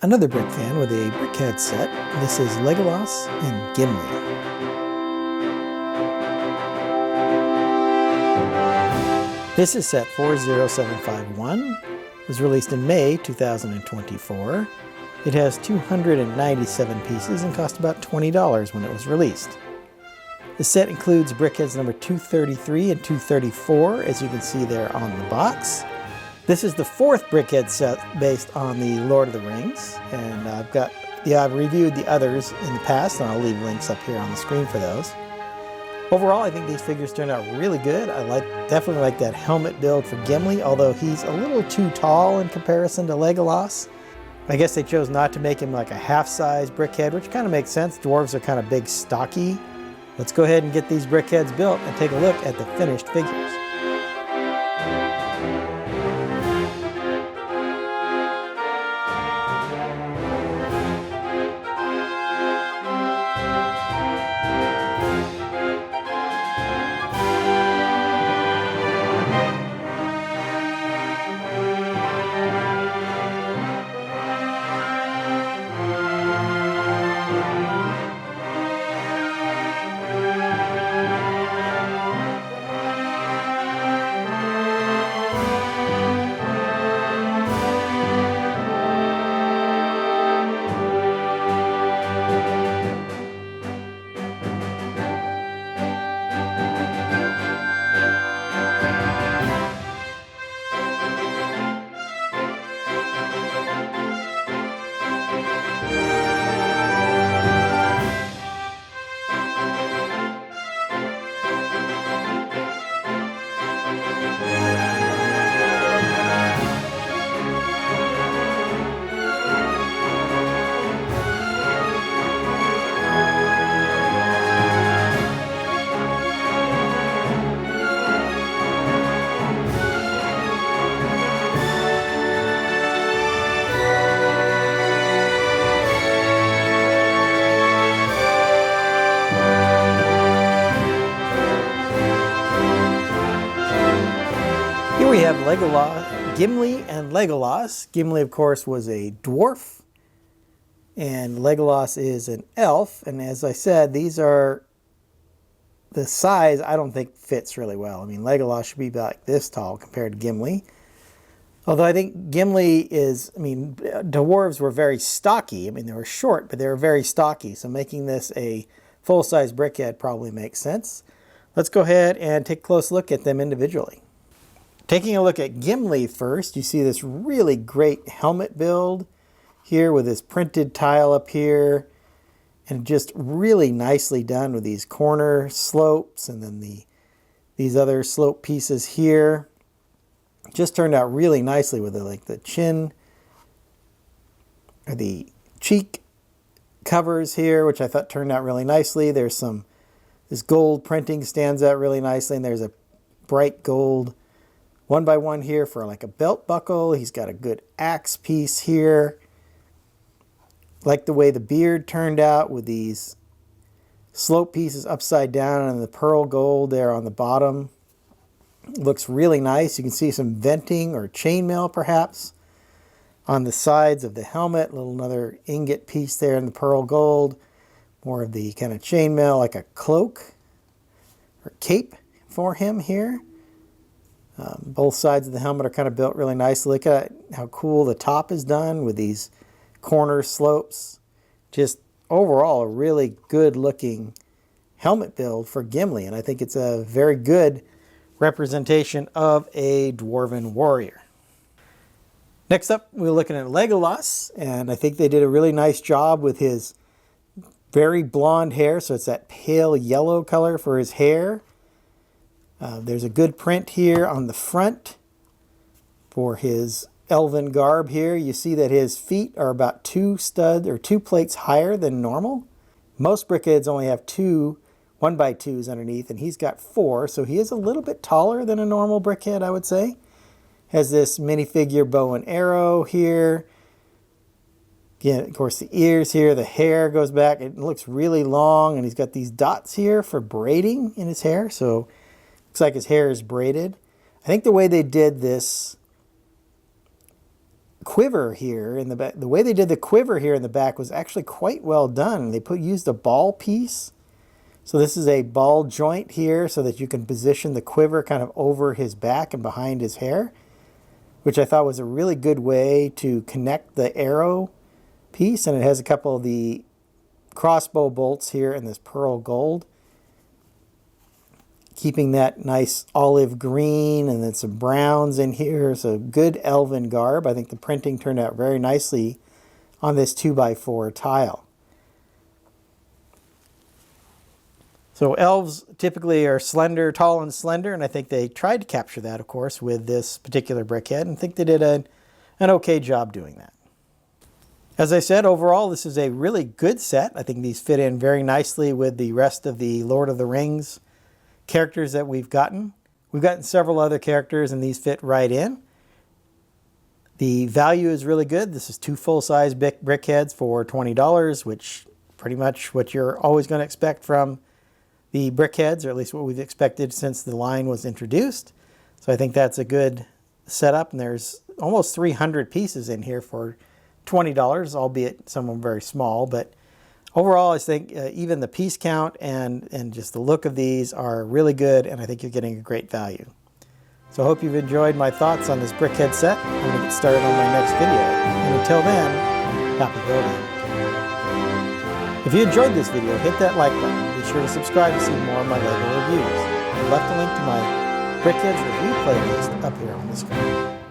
Another brick fan with a BrickHeadz set. This is Legolas and Gimli. This is set 40751. It was released in May 2024. It has 297 pieces and cost about $20 when it was released. The set includes BrickHeadz number 233 and 234, as you can see there on the box. This is the fourth BrickHeadz set based on the Lord of the Rings, and I've reviewed the others in the past, and I'll leave links up here on the screen for those. Overall, I think these figures turned out really good. I definitely like that helmet build for Gimli, although he's a little too tall in comparison to Legolas. I guess they chose not to make him like a half-size BrickHead, which kind of makes sense. Dwarves are kind of big, stocky. Let's go ahead and get these BrickHeads built and take a look at the finished figures. Here we have Gimli and Legolas. Gimli, of course, was a dwarf, and Legolas is an elf. And as I said, these are the size I don't think fits really well. I mean, Legolas should be like this tall compared to Gimli. Although I think Gimli dwarves were very stocky. I mean, they were short, but they were very stocky. So making this a full-size BrickHead probably makes sense. Let's go ahead and take a close look at them individually. Taking a look at Gimli first, you see this really great helmet build here with this printed tile up here, and just really nicely done with these corner slopes and then these other slope pieces here. Just turned out really nicely with the chin or the cheek covers here, which I thought turned out really nicely. There's this gold printing stands out really nicely, and there's a bright gold 1x1 here for like a belt buckle. He's got a good axe piece here. Like the way the beard turned out with these slope pieces upside down and the pearl gold there on the bottom. Looks really nice. You can see some venting or chainmail perhaps on the sides of the helmet. Another ingot piece there in the pearl gold. More of the kind of chainmail, like a cloak or cape for him here. Both sides of the helmet are kind of built really nicely. Look at how cool the top is done with these corner slopes. Just overall a really good looking helmet build for Gimli, and I think it's a very good representation of a dwarven warrior. Next up, we're looking at Legolas, and I think they did a really nice job with his very blonde hair, so it's that pale yellow color for his hair. There's a good print here on the front for his elven garb here. You see that his feet are about 2 plates higher than normal. Most BrickHeads only have 2 1x2s underneath, and he's got 4, so he is a little bit taller than a normal BrickHead, I would say. Has this minifigure bow and arrow here. Again, of course, the ears here, the hair goes back. It looks really long, and he's got these dots here for braiding in his hair, so looks like his hair is braided. I think the way they did this quiver here in the back, the way they did the quiver here in the back was actually quite well done. They used a ball piece. So this is a ball joint here so that you can position the quiver kind of over his back and behind his hair, which I thought was a really good way to connect the arrow piece. And it has a couple of the crossbow bolts here in this pearl gold, keeping that nice olive green, and then some browns in here. So good elven garb. I think the printing turned out very nicely on this 2x4 tile. So elves typically are slender, tall and slender, and I think they tried to capture that, of course, with this particular brickhead, and I think they did an okay job doing that. As I said, overall, this is a really good set. I think these fit in very nicely with the rest of the Lord of the Rings characters that we've gotten. We've gotten several other characters, and these fit right in. The value is really good. This is 2 full-size brickheads for $20, which pretty much what you're always going to expect from the brickheads, or at least what we've expected since the line was introduced. So I think that's a good setup, and there's almost 300 pieces in here for $20, albeit some of them very small. But overall, I think even the piece count and just the look of these are really good, and I think you're getting a great value. So I hope you've enjoyed my thoughts on this brickhead set. I'm going to get started on my next video. And until then, happy building. If you enjoyed this video, hit that like button. Be sure to subscribe to see more of my LEGO reviews. I've left a link to my BrickHeadz review playlist up here on the screen.